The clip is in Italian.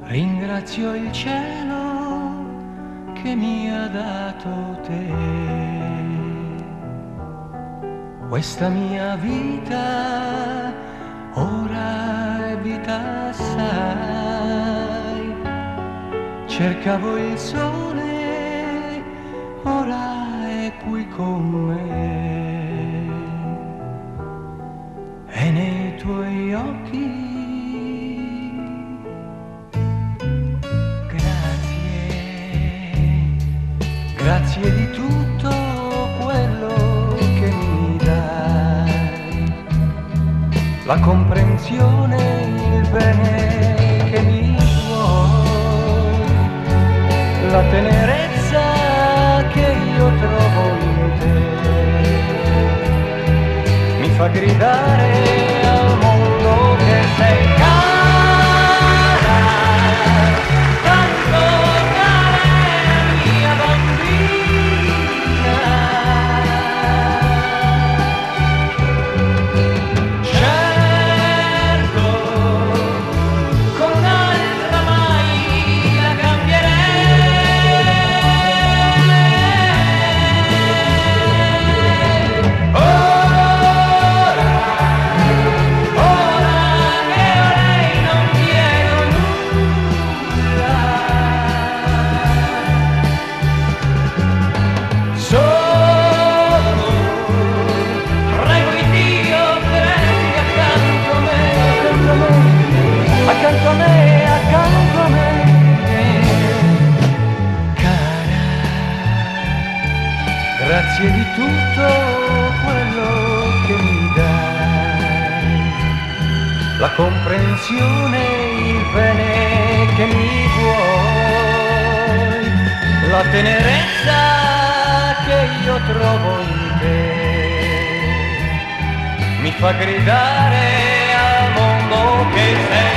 Ringrazio il cielo che mi ha dato te. Questa mia vita ora è vita, sai. Cercavo il sole, ora è qui con me. E nei tuoi occhi grazie di tutto quello che mi dai, la comprensione, il bene che mi vuoi, la tenerezza che io trovo in te, mi fa gridare al mondo che sei cara. Accanto a me, cara, grazie di tutto quello che mi dai, la comprensione, il bene che mi vuoi, la tenerezza che io trovo in te, mi fa gridare al mondo che sei